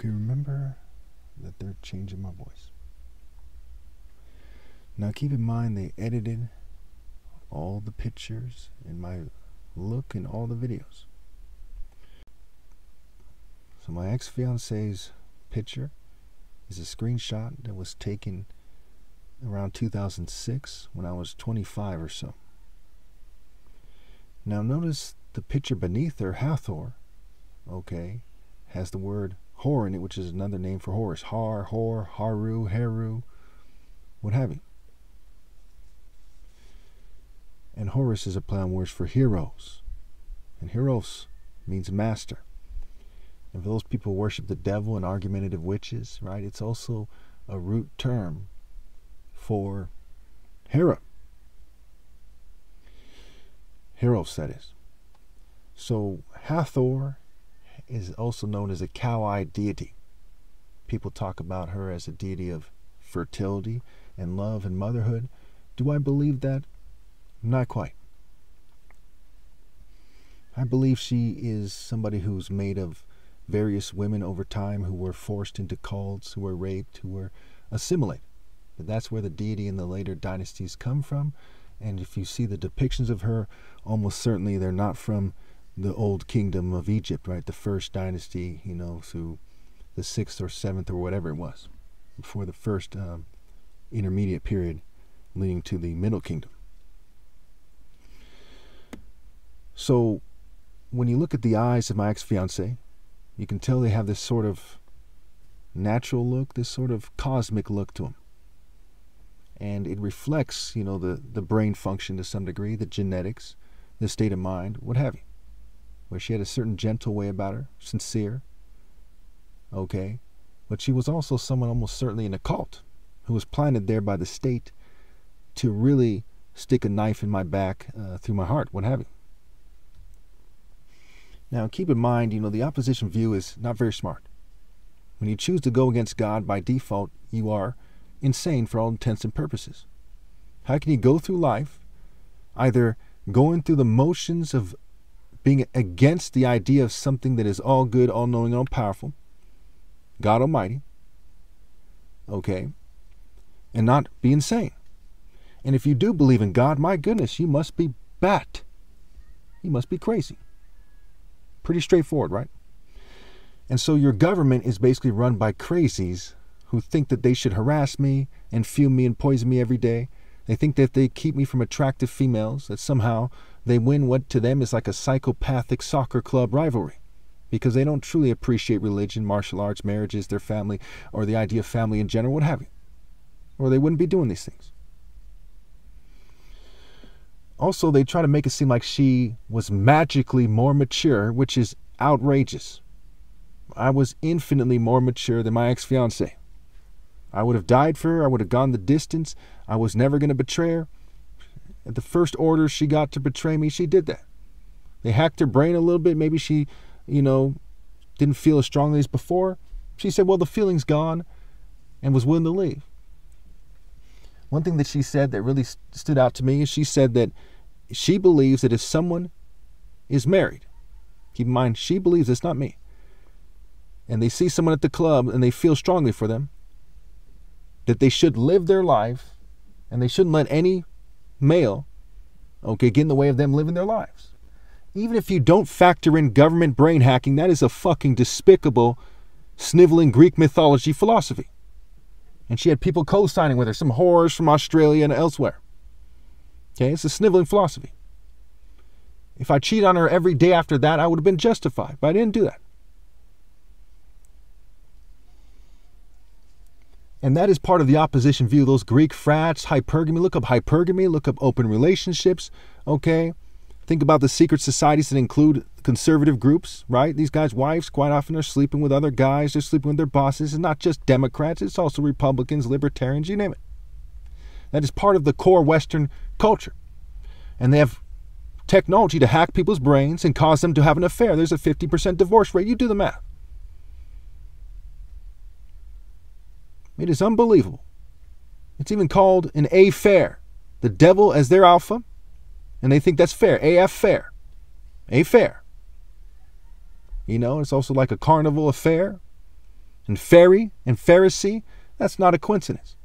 Okay, remember that they're changing my voice. Now keep in mind they edited all the pictures and my look in all the videos. So my ex-fiance's picture is a screenshot that was taken around 2006 when I was 25 or so. Now notice the picture beneath her, Hathor, okay, has the word whore in it, which is another name for Horus. Har, whore, Haru, Heru, what have you. And Horus is a play on words for heroes. And heroes means master. And for those people who worship the devil and argumentative witches, right, it's also a root term for hero. Heros, that is. So Hathor is also known as a cow-eyed deity. People talk about her as a deity of fertility and love and motherhood. Do I believe that? Not quite. I believe she is somebody who's made of various women over time who were forced into cults, who were raped, who were assimilated. But that's where the deity in the later dynasties come from. And if you see the depictions of her, almost certainly they're not from the old kingdom of Egypt, right? The first dynasty, you know, through the 6th or 7th or whatever it was, before the first intermediate period leading to the Middle Kingdom. So when you look at the eyes of my ex-fiancé, you can tell they have this sort of natural look, this sort of cosmic look to them. And it reflects, you know, the brain function to some degree, the genetics, the state of mind, what have you. Where she had a certain gentle way about her, sincere, okay? But she was also someone almost certainly in a cult who was planted there by the state to really stick a knife in my back through my heart, what have you. Now, keep in mind, you know, the opposition view is not very smart. When you choose to go against God by default, you are insane for all intents and purposes. How can you go through life either going through the motions of being against the idea of something that is all good, all-knowing, and all-powerful, God Almighty, okay, and not be insane? And if you do believe in God, my goodness, you must be bat. You must be crazy. Pretty straightforward, right? And so your government is basically run by crazies who think that they should harass me and fume me and poison me every day. They think that if they keep me from attractive females, that somehow they win what to them is like a psychopathic soccer club rivalry, because they don't truly appreciate religion, martial arts, marriages, their family, or the idea of family in general, what have you. Or they wouldn't be doing these things. Also, they try to make it seem like she was magically more mature, which is outrageous. I was infinitely more mature than my ex-fiancé. I would have died for her. I would have gone the distance. I was never going to betray her. At the first order she got to betray me, she did that. They hacked her brain a little bit. Maybe she, you know, didn't feel as strongly as before. She said, well, the feeling's gone, and was willing to leave. One thing that she said that really stood out to me is she said that she believes that if someone is married, keep in mind, she believes it's not me, and they see someone at the club and they feel strongly for them, that they should live their life and they shouldn't let any male, okay, get in the way of them living their lives. Even if you don't factor in government brain hacking, that is a fucking despicable, sniveling Greek mythology philosophy. And she had people co-signing with her, some whores from Australia and elsewhere. Okay, it's a sniveling philosophy. If I cheated on her every day after that, I would have been justified, but I didn't do that. And that is part of the opposition view, those Greek frats, hypergamy. Look up hypergamy, look up open relationships, okay? Think about the secret societies that include conservative groups, right? These guys' wives quite often are sleeping with other guys. They're sleeping with their bosses. It's not just Democrats. It's also Republicans, libertarians, you name it. That is part of the core Western culture. And they have technology to hack people's brains and cause them to have an affair. There's a 50% divorce rate. You do the math. It is unbelievable. It's even called an affair. The devil as their alpha. And they think that's fair. AF fair. A fair. You know, it's also like a carnival affair. And Pharisee and Pharisee, that's not a coincidence.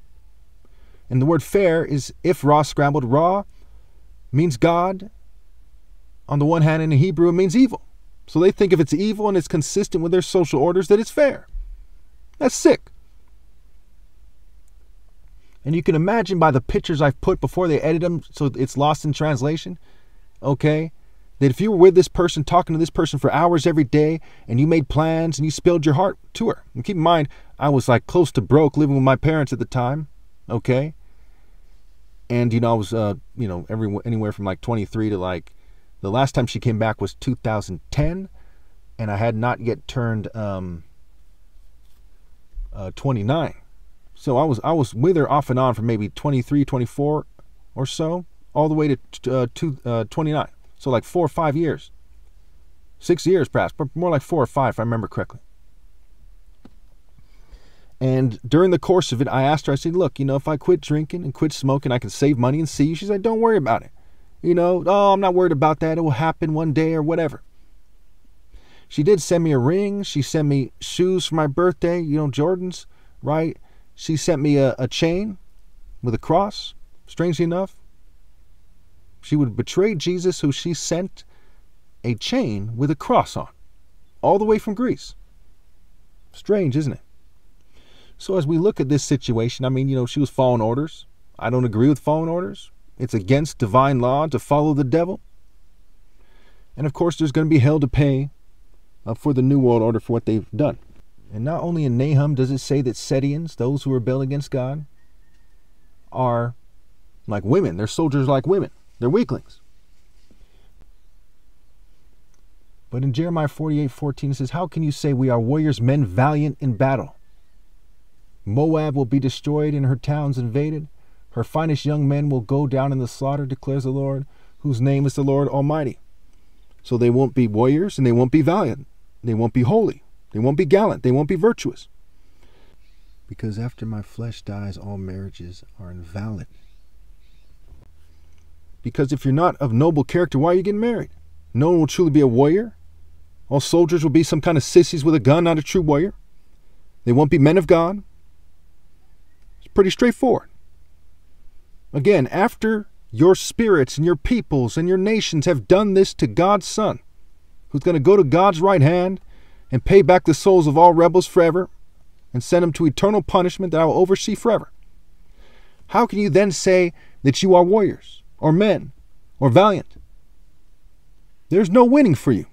And the word fair is if raw scrambled. Raw means God. On the one hand, in Hebrew, it means evil. So they think if it's evil and it's consistent with their social orders, that it's fair. That's sick. And you can imagine by the pictures I've put before they edit them so it's lost in translation, okay, that if you were with this person, talking to this person for hours every day, and you made plans and you spilled your heart to her. And keep in mind, I was like close to broke living with my parents at the time, okay? And, I was, anywhere from like 23 to like, the last time she came back was 2010, and I had not yet turned 29. So I was with her off and on for maybe 23, 24 or so, all the way to 29. So like 4 or 5 years. 6 years perhaps, but more like 4 or 5 if I remember correctly. And during the course of it, I asked her, I said, look, if I quit drinking and quit smoking, I can save money and see you. She said, don't worry about it. Oh, I'm not worried about that. It will happen one day or whatever. She did send me a ring. She sent me shoes for my birthday, Jordans, right? She sent me a chain with a cross. Strangely enough, she would betray Jesus, who she sent a chain with a cross on, all the way from Greece. Strange, isn't it? So as we look at this situation, she was following orders. I don't agree with following orders. It's against divine law to follow the devil. And of course, there's going to be hell to pay for the New World Order for what they've done. And not only in Nahum does it say that Sedians, those who rebel against God, are like women. They're soldiers like women. They're weaklings. But in Jeremiah 48:14 it says, how can you say we are warriors, men valiant in battle? Moab will be destroyed and her towns invaded. Her finest young men will go down in the slaughter, declares the Lord, whose name is the Lord Almighty. So they won't be warriors and they won't be valiant. They won't be holy. They won't be gallant. They won't be virtuous. Because after my flesh dies, all marriages are invalid. Because if you're not of noble character, why are you getting married? No one will truly be a warrior. All soldiers will be some kind of sissies with a gun, not a true warrior. They won't be men of God. It's pretty straightforward. Again, after your spirits and your peoples and your nations have done this to God's Son, who's going to go to God's right hand and pay back the souls of all rebels forever and send them to eternal punishment that I will oversee forever, how can you then say that you are warriors or men or valiant? There's no winning for you.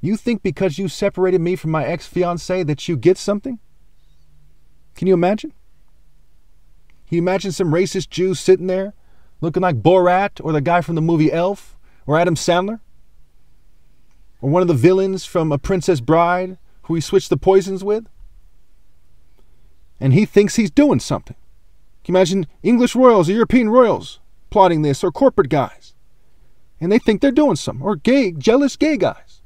You think because you separated me from my ex-fiancé that you get something? Can you imagine? Can you imagine some racist Jews sitting there looking like Borat or the guy from the movie Elf or Adam Sandler? Or one of the villains from A Princess Bride who he switched the poisons with? And he thinks he's doing something. Can you imagine English royals or European royals plotting this, or corporate guys? And they think they're doing something. Or jealous gay guys.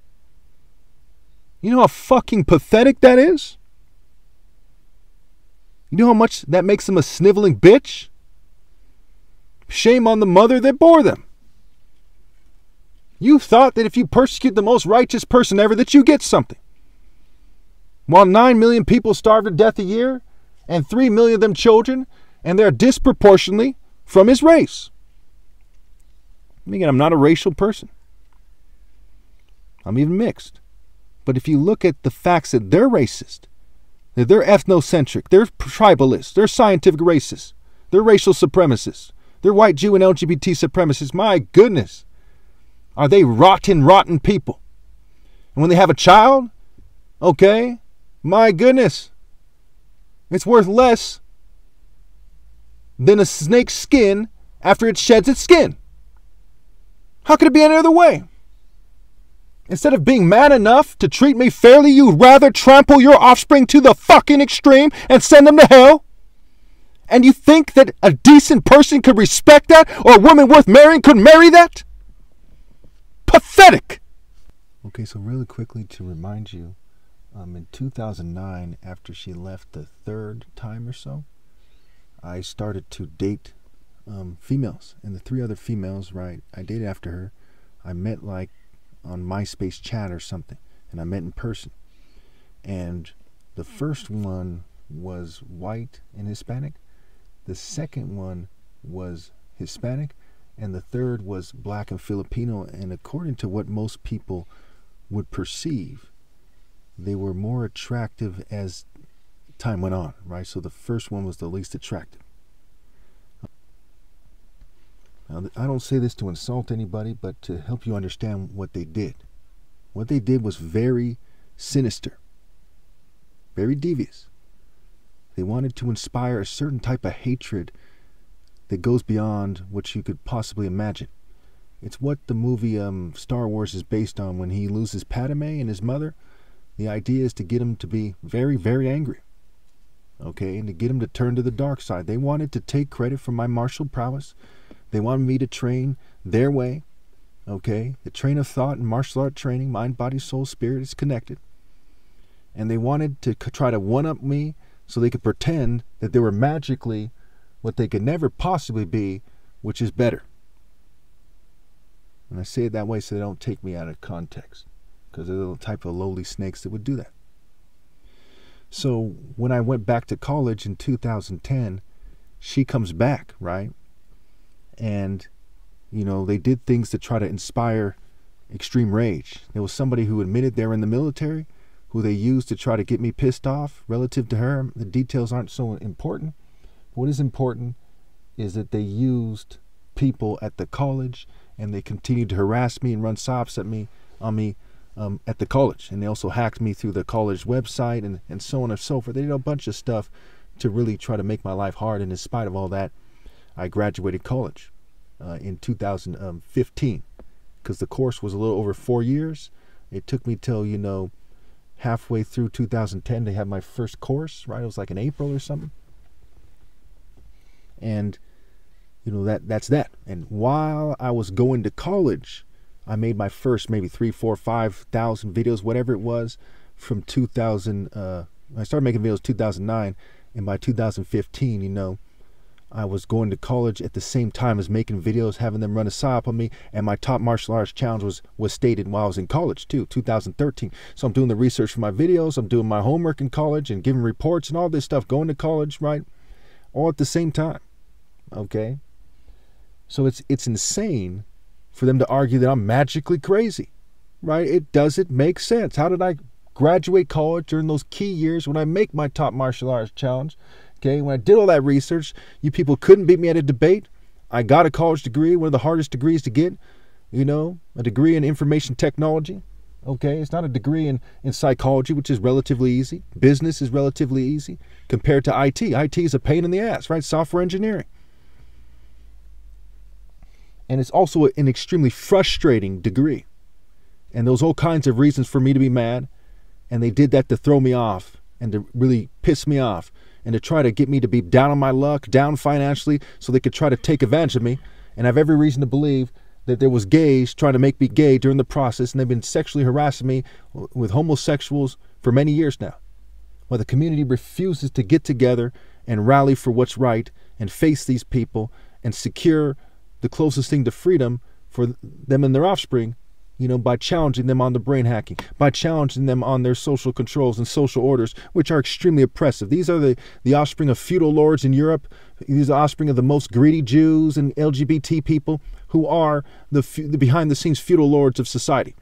You know how fucking pathetic that is? You know how much that makes them a sniveling bitch? Shame on the mother that bore them. You thought that if you persecute the most righteous person ever, that you get something. While 9 million people starve to death a year, and 3 million of them children, and they're disproportionately from his race. And again, I'm not a racial person. I'm even mixed. But if you look at the facts that they're racist, that they're ethnocentric, they're tribalist, they're scientific racists, they're racial supremacists, they're white Jew and LGBT supremacists, my goodness, are they rotten people. And when they have a child, okay, my goodness, it's worth less than a snake's skin after it sheds its skin. How could it be any other way? Instead of being man enough to treat me fairly, you'd rather trample your offspring to the fucking extreme and send them to hell? And you think that a decent person could respect that, or a woman worth marrying could marry that? Pathetic! Okay, so really quickly to remind you, in 2009, after she left the third time or so, I started to date females. And the 3 other females, right, I dated after her, I met like on MySpace chat or something, and I met in person. And the first one was white and Hispanic. The second one was Hispanic. And the third was black and Filipino. And according to what most people would perceive, they were more attractive as time went on, right? So the first one was the least attractive. Now, I don't say this to insult anybody, but to help you understand what they did. What they did was very sinister, very devious. They wanted to inspire a certain type of hatred that goes beyond what you could possibly imagine. It's what the movie Star Wars is based on. When he loses Padme and his mother, the idea is to get him to be very, very angry. Okay, and to get him to turn to the dark side. They wanted to take credit for my martial prowess. They wanted me to train their way. Okay, the train of thought and martial art training, mind, body, soul, spirit is connected. And they wanted to try to one-up me so they could pretend that they were magically what they could never possibly be, which is better. And I say it that way so they don't take me out of context, because they're the type of lowly snakes that would do that. So when I went back to college in 2010, she comes back, right? And, you know, they did things to try to inspire extreme rage. There was somebody who admitted they were in the military, who they used to try to get me pissed off relative to her. The details aren't so important. What is important is that they used people at the college, and they continued to harass me and run sops at me, on me, at the college. And they also hacked me through the college website and so on and so forth. They did a bunch of stuff to really try to make my life hard. And in spite of all that, I graduated college in 2015, because the course was a little over 4 years. It took me till, you know, halfway through 2010 to have my first course, right? It was like in April or something. And, you know, that's that. And while I was going to college, I made my first maybe 3,000, 4,000, 5,000 videos, whatever it was, from 2000. I started making videos 2009, and by 2015, you know, I was going to college at the same time as making videos, having them run a psyop on me, and my top martial arts challenge was stated while I was in college too, 2013. So I'm doing the research for my videos, I'm doing my homework in college and giving reports and all this stuff, going to college, right? All at the same time, okay? So it's insane for them to argue that I'm magically crazy, right? It doesn't make sense. How did I graduate college during those key years when I make my top martial arts challenge? Okay, when I did all that research, you people couldn't beat me at a debate. I got a college degree, one of the hardest degrees to get, you know, a degree in information technology. Okay, it's not a degree in psychology, which is relatively easy. Business is relatively easy compared to IT. IT is a pain in the ass, right? Software engineering. And it's also an extremely frustrating degree. And there's all kinds of reasons for me to be mad. And they did that to throw me off and to really piss me off, and to try to get me to be down on my luck, down financially, so they could try to take advantage of me. And I have every reason to believe that there was gays trying to make me gay during the process, and they've been sexually harassing me with homosexuals for many years now. While the community refuses to get together and rally for what's right and face these people and secure the closest thing to freedom for them and their offspring, you know, by challenging them on the brain hacking, by challenging them on their social controls and social orders, which are extremely oppressive. These are the offspring of feudal lords in Europe. These are offspring of the most greedy Jews and LGBT people who are the behind-the-scenes feudal lords of society.